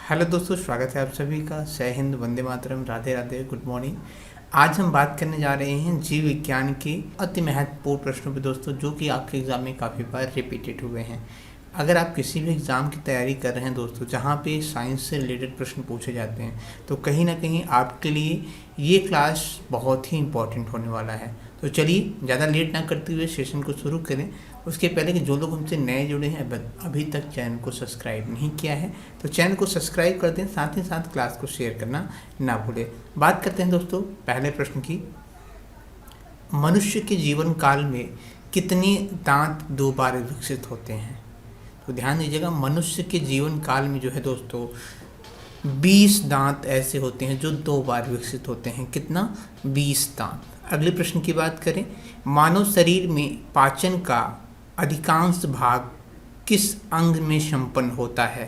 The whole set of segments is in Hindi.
हेलो दोस्तों, स्वागत है आप सभी का। जय हिंद, वंदे मातरम, राधे राधे, गुड मॉर्निंग। आज हम बात करने जा रहे हैं जीव विज्ञान के अति महत्वपूर्ण प्रश्नों पे दोस्तों, जो कि आपके एग्जाम में काफ़ी बार रिपीटेड हुए हैं। अगर आप किसी भी एग्ज़ाम की तैयारी कर रहे हैं दोस्तों, जहाँ पे साइंस से रिलेटेड प्रश्न पूछे जाते हैं, तो कहीं ना कहीं आपके लिए ये क्लास बहुत ही इम्पोर्टेंट होने वाला है। तो चलिए ज़्यादा लेट ना करते हुए सेशन को शुरू करें। उसके पहले कि जो लोग हमसे नए जुड़े हैं, अभी तक चैनल को सब्सक्राइब नहीं किया है, तो चैनल को सब्सक्राइब कर दें, साथ ही साथ क्लास को शेयर करना ना भूलें। बात करते हैं दोस्तों पहले प्रश्न की। मनुष्य के जीवन काल में कितने दांत दो बार विकसित होते हैं? तो ध्यान दीजिएगा, मनुष्य के जीवन काल में जो है दोस्तों 20 दांत ऐसे होते हैं जो 2 बार विकसित होते हैं। कितना? 20 दांत। अगले प्रश्न की बात करें। मानव शरीर में पाचन का अधिकांश भाग किस अंग में संपन्न होता है?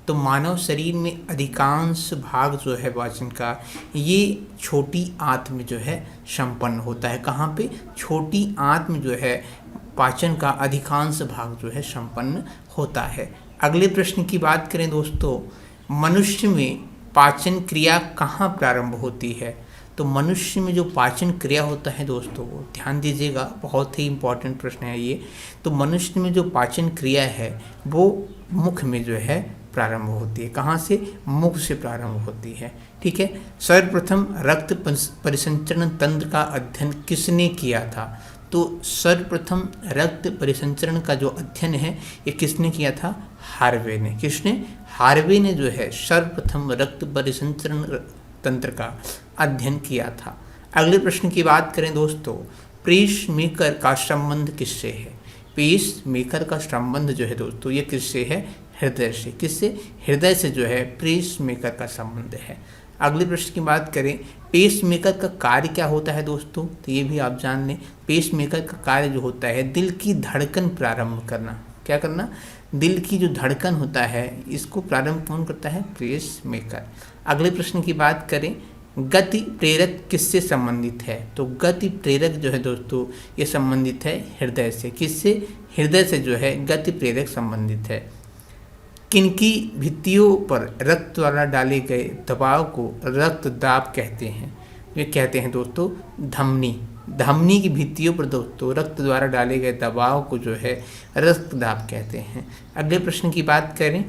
तो मानव शरीर में अधिकांश भाग जो है पाचन का, ये छोटी आंत में जो है संपन्न होता है। कहाँ पे? छोटी आंत में जो है पाचन का अधिकांश भाग जो है संपन्न होता है। अगले प्रश्न की बात करें दोस्तों, मनुष्य में पाचन क्रिया कहाँ प्रारंभ होती है? तो मनुष्य में जो पाचन क्रिया होता है दोस्तों, वो ध्यान दीजिएगा, बहुत ही इंपॉर्टेंट प्रश्न है ये। तो मनुष्य में जो पाचन क्रिया है वो मुख में जो है प्रारंभ होती है। कहाँ से? मुख से प्रारंभ होती है। ठीक है। सर्वप्रथम रक्त परिसंचरण तंत्र का अध्ययन किसने किया था? तो सर्वप्रथम रक्त परिसंचरण का जो अध्ययन है ये किसने किया था? हार्वे ने। किसने? हार्वे ने जो है सर्वप्रथम रक्त परिसंचरण तंत्र का अध्ययन किया था। अगले प्रश्न की बात करें दोस्तों, पेस मेकर का संबंध किससे है? पेस मेकर का संबंध जो है दोस्तों ये किससे है? हृदय से। किससे? हृदय से जो है पेस मेकर का संबंध है। अगले प्रश्न की बात करें, पेस मेकर का कार्य क्या होता है दोस्तों? तो ये भी आप जान लें, पेस मेकर का कार्य जो होता है दिल की धड़कन प्रारंभ करना। क्या करना? दिल की जो धड़कन होता है इसको प्रारंभ कौन करता है? Pacemaker. अगले प्रश्न की बात करें, गति प्रेरक किससे संबंधित है? तो गति प्रेरक जो है दोस्तों ये संबंधित है हृदय से। किससे? हृदय से जो है गति प्रेरक संबंधित है। किनकी भित्तियों पर रक्त द्वारा डाले गए दबाव को रक्त दाब कहते हैं? ये कहते हैं दोस्तों धमनी। धमनी की भित्तियों पर दोस्तों रक्त द्वारा डाले गए दबाव को जो है रक्त दाब कहते हैं। अगले प्रश्न की बात करें,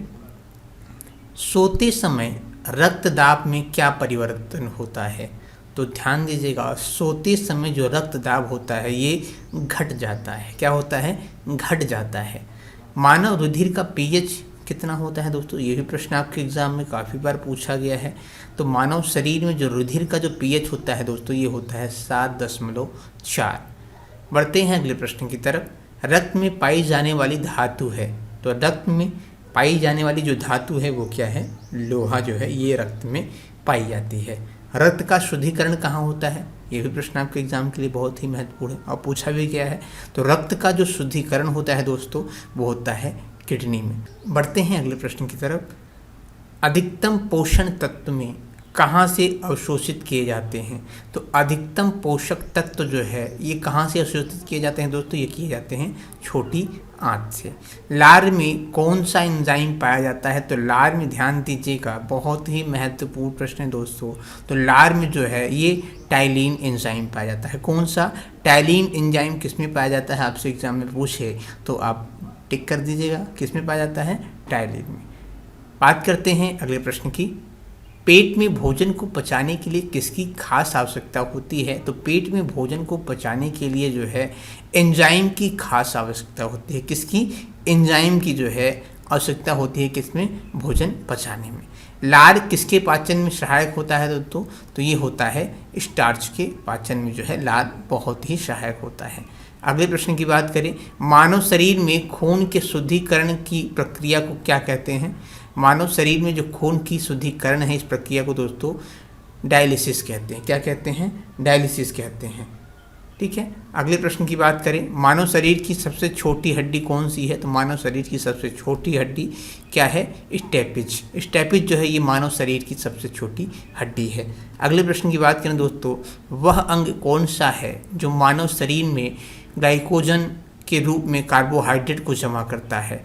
सोते समय रक्तदाब में क्या परिवर्तन होता है? तो ध्यान दीजिएगा, सोते समय जो रक्तदाब होता है ये घट जाता है। क्या होता है? घट जाता है। मानव रुधिर का पीएच कितना होता है दोस्तों? ये भी प्रश्न आपके एग्जाम में काफ़ी बार पूछा गया है। तो मानव शरीर में जो रुधिर का जो पीएच होता है दोस्तों ये होता है 7.4। बढ़ते हैं अगले प्रश्न की तरफ। रक्त में पाई जाने वाली धातु है, तो रक्त में पाई जाने वाली जो धातु है वो क्या है? लोहा जो है ये रक्त में पाई जाती है। रक्त का शुद्धिकरण कहाँ होता है? ये भी प्रश्न आपके एग्जाम के लिए बहुत ही महत्वपूर्ण है और पूछा भी गया है। तो रक्त का जो शुद्धिकरण होता है दोस्तों वो होता है किडनी में। बढ़ते हैं अगले प्रश्न की तरफ। अधिकतम पोषण तत्व में कहाँ से अवशोषित किए जाते हैं? तो अधिकतम पोषक तत्व जो है ये कहाँ से अवशोषित किए जाते हैं दोस्तों? ये किए जाते हैं छोटी आंत से। लार में कौन सा एंजाइम पाया जाता है? तो लार में ध्यान दीजिएगा, बहुत ही महत्वपूर्ण प्रश्न है दोस्तों। तो लार में जो है ये टाइलिन एंजाइम पाया जाता है। कौन सा? टाइलिन एंजाइम किस में पाया जाता है? आपसे एग्जाम में पूछे तो आप टिक कर दीजिएगा, किस में पाया जाता है? टाइलिन में। बात करते हैं अगले प्रश्न की। पेट में भोजन को पचाने के लिए किसकी खास आवश्यकता होती है? तो पेट में भोजन को पचाने के लिए जो है एंजाइम की खास आवश्यकता होती है। किसकी? एंजाइम की जो है आवश्यकता होती है किसमें? भोजन पचाने में। लार किसके पाचन में सहायक होता है दोस्तों? तो ये होता है स्टार्च के पाचन में जो है लार बहुत ही सहायक होता है। अगले प्रश्न की बात करें, मानव शरीर में खून के शुद्धिकरण की प्रक्रिया को क्या कहते हैं? मानव शरीर में जो खून की शुद्धिकरण है इस प्रक्रिया को दोस्तों डायलिसिस कहते हैं। क्या कहते हैं? डायलिसिस कहते हैं। ठीक है। अगले प्रश्न की बात करें, मानव शरीर की सबसे छोटी हड्डी कौन सी है? तो मानव शरीर की सबसे छोटी हड्डी क्या है? स्टेपिज। स्टेपिज जो है ये मानव शरीर की सबसे छोटी हड्डी है। अगले प्रश्न की बात करें दोस्तों, वह अंग कौन सा है जो मानव शरीर में ग्लाइकोजन के रूप में कार्बोहाइड्रेट को जमा करता है?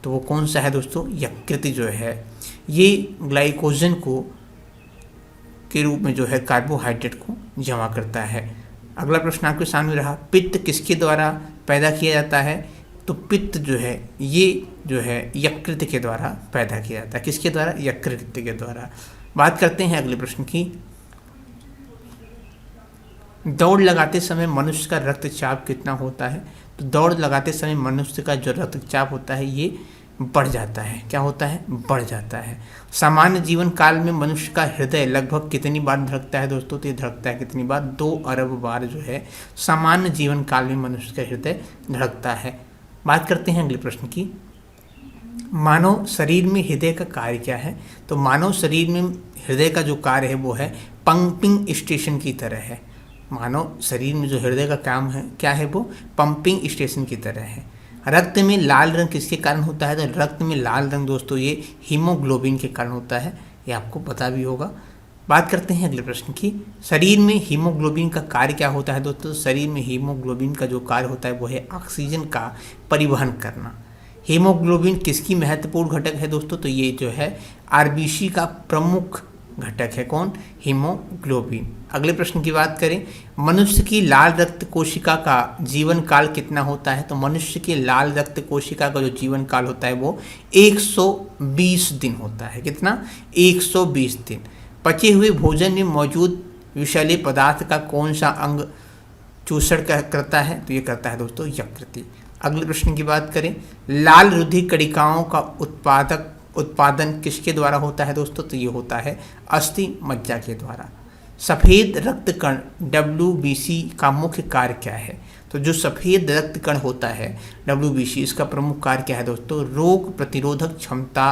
तो वो कौन सा है दोस्तों, यकृत जो है। ये ग्लाइकोजन को के रूप में जो है कार्बोहाइड्रेट को जमा करता है। अगला प्रश्न आपके सामने रहा, पित्त किसके द्वारा पैदा किया जाता है, तो पित्त जो है ये जो है यकृत के द्वारा पैदा किया जाता है। किसके द्वारा, यकृत के द्वारा। बात करते हैं अगले प्रश्न की, दौड़ लगाते समय मनुष्य का रक्तचाप कितना होता है, तो दौड़ लगाते समय मनुष्य का जो रक्तचाप होता है ये बढ़ जाता है। क्या होता है, बढ़ जाता है। सामान्य जीवन काल में मनुष्य का हृदय लगभग कितनी बार धड़कता है दोस्तों, तो ये धड़कता है कितनी बार, 2 अरब बार जो है सामान्य जीवन काल में मनुष्य का हृदय धड़कता है। बात करते हैं अगले प्रश्न की, मानव शरीर में हृदय का कार्य क्या है, तो मानव शरीर में हृदय का जो कार्य है वो है पंपिंग स्टेशन की तरह है। मानव शरीर में जो हृदय का काम है क्या है, वो पंपिंग स्टेशन की तरह है। रक्त में लाल रंग किसके कारण होता है, तो रक्त में लाल रंग दोस्तों ये हीमोग्लोबिन के कारण होता है, ये आपको पता भी होगा। बात करते हैं अगले प्रश्न की, शरीर में हीमोग्लोबिन का कार्य क्या होता है दोस्तों, शरीर में हीमोग्लोबिन का जो कार्य होता है वो है ऑक्सीजन का परिवहन करना। हीमोग्लोबिन किसकी महत्वपूर्ण घटक है दोस्तों, तो ये जो है आरबीसी का प्रमुख घटक है। कौन, हीमोग्लोबिन। अगले प्रश्न की बात करें, मनुष्य की लाल रक्त कोशिका का जीवन काल कितना होता है, तो मनुष्य की लाल रक्त कोशिका का जो जीवन काल होता है वो 120 दिन होता है। कितना, 120 दिन। पचे हुए भोजन में मौजूद विषैले पदार्थ का कौन सा अंग चूषण करता है, तो ये करता है दोस्तों यकृत। अगले प्रश्न की बात करें, लाल रुधिर कणिकाओं का उत्पादन किसके द्वारा होता है दोस्तों, तो ये होता है अस्थि मज्जा के द्वारा। सफ़ेद रक्त कण WBC का मुख्य कार्य क्या है, तो जो सफ़ेद रक्त कण होता है WBC, इसका प्रमुख कार्य क्या है दोस्तों, रोग प्रतिरोधक क्षमता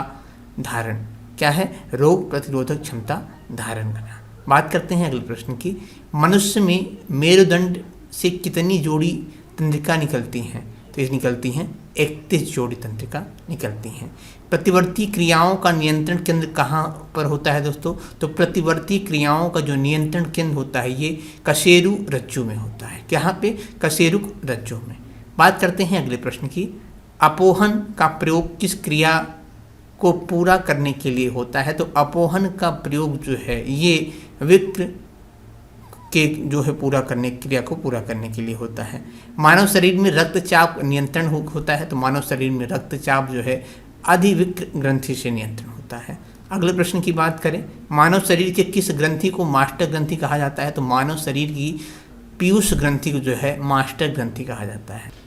धारण। क्या है, रोग प्रतिरोधक क्षमता धारण करना। बात करते हैं अगले प्रश्न की, मनुष्य में मेरुदंड से कितनी जोड़ी तंत्रिका निकलती हैं, तो ये निकलती हैं 31 जोड़ी तंत्रिका निकलती हैं। प्रतिवर्ती क्रियाओं का नियंत्रण केंद्र कहाँ पर होता है दोस्तों, तो प्रतिवर्ती क्रियाओं का जो नियंत्रण केंद्र होता है ये कशेरु रज्जु में होता है। कहाँ पे, कशेरु रज्जु में। बात करते हैं अगले प्रश्न की, अपोहन का प्रयोग किस क्रिया को पूरा करने के लिए होता है, तो अपोहन का प्रयोग जो है ये विक्र के जो है क्रिया को पूरा करने के लिए होता है। मानव शरीर में रक्तचाप नियंत्रण होता है, तो मानव शरीर में रक्तचाप जो है अधिविक्र ग्रंथि से नियंत्रण होता है। अगले प्रश्न की बात करें, मानव शरीर के किस ग्रंथि को मास्टर ग्रंथि कहा जाता है, तो मानव शरीर की पीयूष ग्रंथि को जो है मास्टर ग्रंथि कहा जाता है।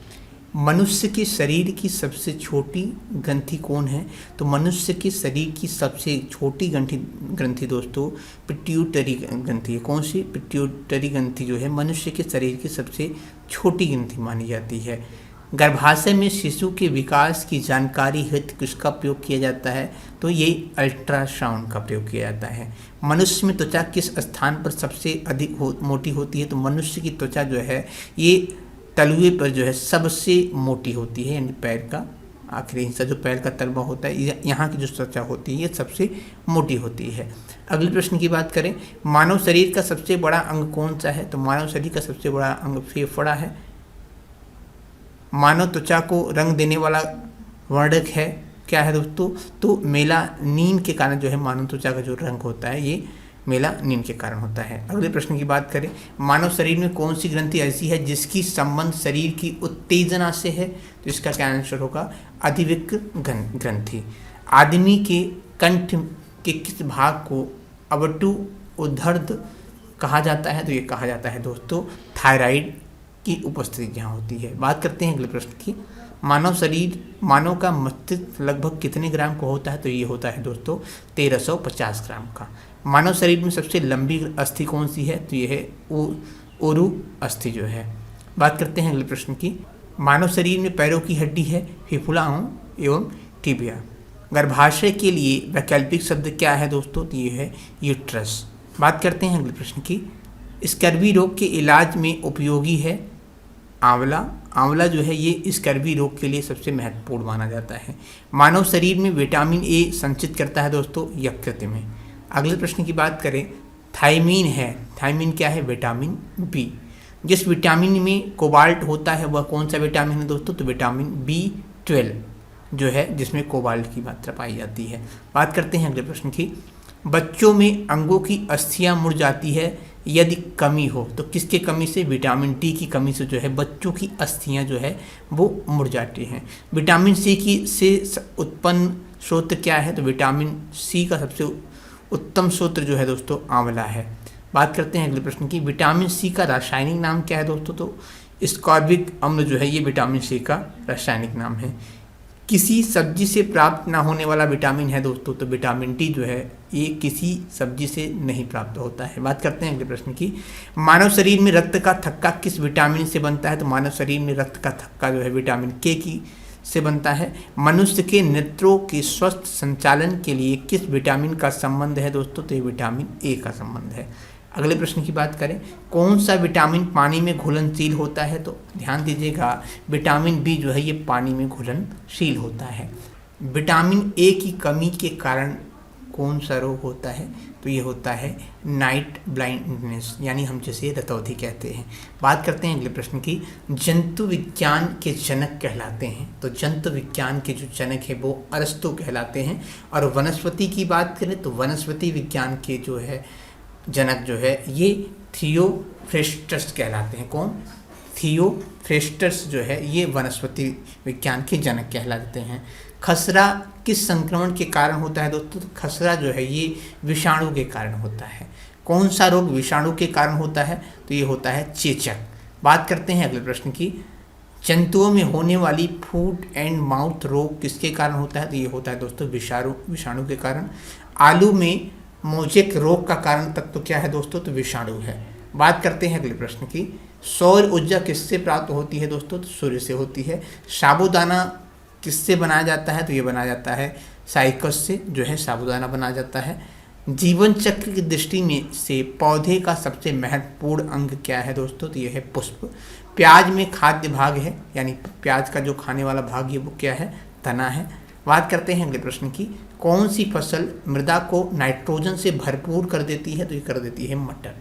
मनुष्य के शरीर की सबसे छोटी ग्रंथि कौन है, तो मनुष्य के शरीर की सबसे छोटी ग्रंथि दोस्तों पिट्यूटरी ग्रंथि है। कौन सी, पिट्यूटरी ग्रंथि जो है मनुष्य के शरीर की सबसे छोटी ग्रंथि मानी जाती है। गर्भाशय में शिशु के विकास की जानकारी हेतु किसका प्रयोग किया जाता है, तो ये अल्ट्रासाउंड का प्रयोग किया जाता है। मनुष्य में त्वचा किस स्थान पर सबसे अधिक मोटी होती है, तो मनुष्य की त्वचा जो है ये तलुए पर जो है सबसे मोटी होती है, यानी पैर का आखिरी हिस्सा जो पैर का तलवा होता है यहाँ की जो त्वचा होती है ये सबसे मोटी होती है। अगले प्रश्न की बात करें, मानव शरीर का सबसे बड़ा अंग कौन सा है, तो मानव शरीर का सबसे बड़ा अंग फेफड़ा है। मानव त्वचा को रंग देने वाला वर्णक है क्या है दोस्तों, तो मेलानिन के कारण जो है मानव त्वचा का जो रंग होता है ये मेलानिन के कारण होता है। अगले प्रश्न की बात करें, मानव शरीर में कौन सी ग्रंथि ऐसी है जिसकी संबंध शरीर की उत्तेजना से है, तो इसका क्या आंसर होगा, अधिविक्र ग्रंथि। आदमी के कंठ के किस भाग को अवटु उद्धर्द कहा जाता है, तो ये कहा जाता है दोस्तों थायराइड की उपस्थिति जहाँ होती है। बात करते हैं अगले प्रश्न की, मानव का मस्तिष्क लगभग कितने ग्राम का होता है, तो ये होता है दोस्तों 1350 ग्राम का। मानव शरीर में सबसे लंबी अस्थि कौन सी है, तो ये है उरु अस्थि जो है। बात करते हैं अगले प्रश्न की, मानव शरीर में पैरों की हड्डी है, फिफुला एवं टिबिया। गर्भाशय के लिए वैकल्पिक शब्द क्या है दोस्तों, तो ये है यूट्रस। बात करते हैं अगले प्रश्न की, स्कर्वी रोग के इलाज में उपयोगी है आंवला। आंवला जो है ये स्कर्वी रोग के लिए सबसे महत्वपूर्ण माना जाता है। मानव शरीर में विटामिन ए संचित करता है दोस्तों यकृत में। अगले प्रश्न की बात करें, थायमीन है, थायमीन क्या है, विटामिन बी। जिस विटामिन में कोबाल्ट होता है वह कौन सा विटामिन है दोस्तों, तो विटामिन B12। जो है जिसमें कोबाल्ट की मात्रा पाई जाती है। बात करते हैं अगले प्रश्न की। बच्चों में अंगों की अस्थियां मुड़ जाती है यदि कमी हो, तो किसके कमी से? विटामिन डी की कमी से जो है बच्चों की अस्थियां जो है वो मुड़ जाती हैं। विटामिन सी की से उत्पन्न स्रोत क्या है? तो विटामिन सी का सबसे उत्तम स्रोत जो है दोस्तों आंवला है। बात करते हैं अगले प्रश्न की। विटामिन सी का रासायनिक नाम क्या है दोस्तों? तो स्कॉर्बिक अम्ल जो है ये विटामिन सी का रासायनिक नाम है। किसी सब्जी से प्राप्त ना होने वाला विटामिन है दोस्तों, तो विटामिन डी जो है ये किसी सब्जी से नहीं प्राप्त होता है। बात करते हैं अगले प्रश्न की। मानव शरीर में रक्त का थक्का किस विटामिन से बनता है? तो मानव शरीर में रक्त का थक्का जो है विटामिन के की से बनता है। मनुष्य के नेत्रों के स्वस्थ संचालन के लिए किस विटामिन का संबंध है दोस्तों? तो ये विटामिन ए का संबंध है। अगले प्रश्न की बात करें, कौन सा विटामिन पानी में घुलनशील होता है? तो ध्यान दीजिएगा, विटामिन बी जो है ये पानी में घुलनशील होता है। विटामिन ए की कमी के कारण कौन सा रोग होता है? तो ये होता है नाइट ब्लाइंडनेस, यानी हम जिसे रतौंधी कहते हैं। बात करते हैं अगले प्रश्न की। जंतु विज्ञान के जनक कहलाते हैं, तो जंतु विज्ञान के जो जनक है वो अरस्तु कहलाते हैं। और वनस्पति की बात करें तो वनस्पति विज्ञान के जो है जनक जो है ये थियोफ्रेस्टस कहलाते हैं। कौन? थियोफ्रेस्टस जो है ये वनस्पति विज्ञान के जनक कहलाते हैं। खसरा किस संक्रमण के कारण होता है दोस्तों? तो खसरा जो है ये विषाणु के कारण होता है। कौन सा रोग विषाणु के कारण होता है? तो ये होता है चेचक। बात करते हैं अगले प्रश्न की। जंतुओं में होने वाली फूट एंड माउथ रोग किसके कारण होता है? तो ये होता है दोस्तों विषाणु के कारण। आलू में मोजेक रोग का कारण तत्व क्या है दोस्तों? तो विषाणु है। बात करते हैं अगले प्रश्न की। सौर ऊर्जा किससे प्राप्त होती है दोस्तों? तो सूर्य से होती है। साबूदाना किससे बनाया जाता है? तो ये बनाया जाता है साइकस से जो है साबूदाना बनाया जाता है। जीवन चक्र की दृष्टि में से पौधे का सबसे महत्वपूर्ण अंग क्या है दोस्तों? तो ये है पुष्प। प्याज में खाद्य भाग है, यानी प्याज का जो खाने वाला भाग है वो क्या है? तना है। बात करते हैं अगले प्रश्न की। कौन सी फसल मृदा को नाइट्रोजन से भरपूर कर देती है? तो ये कर देती है मटर।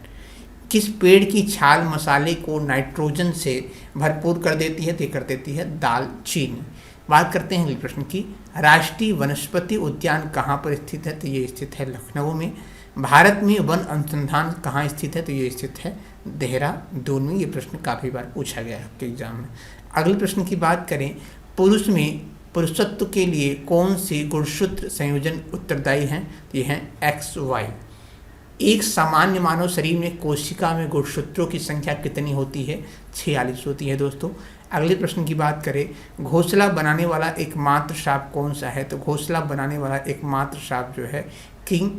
किस पेड़ की छाल मसाले को नाइट्रोजन से भरपूर कर देती है? तो ये कर देती है दालचीनी। बात करते हैं अगले प्रश्न की। राष्ट्रीय वनस्पति उद्यान कहाँ पर स्थित है? तो ये स्थित है लखनऊ में। भारत में वन अनुसंधान कहाँ स्थित है? तो ये स्थित है देहरादून में। ये प्रश्न काफ़ी बार पूछा गया है आपके एग्जाम में। अगले प्रश्न की बात करें, पुरुष में पुरुषत्व के लिए कौन से गुणसूत्र संयोजन उत्तरदायी हैं? तो ये हैं XY। एक सामान्य मानव शरीर में कोशिका में गुणसूत्रों की संख्या कितनी होती है? 46 होती है दोस्तों। अगले प्रश्न की बात करें, घोंसला बनाने वाला एकमात्र सांप कौन सा है? तो घोंसला बनाने वाला एकमात्र सांप जो है किंग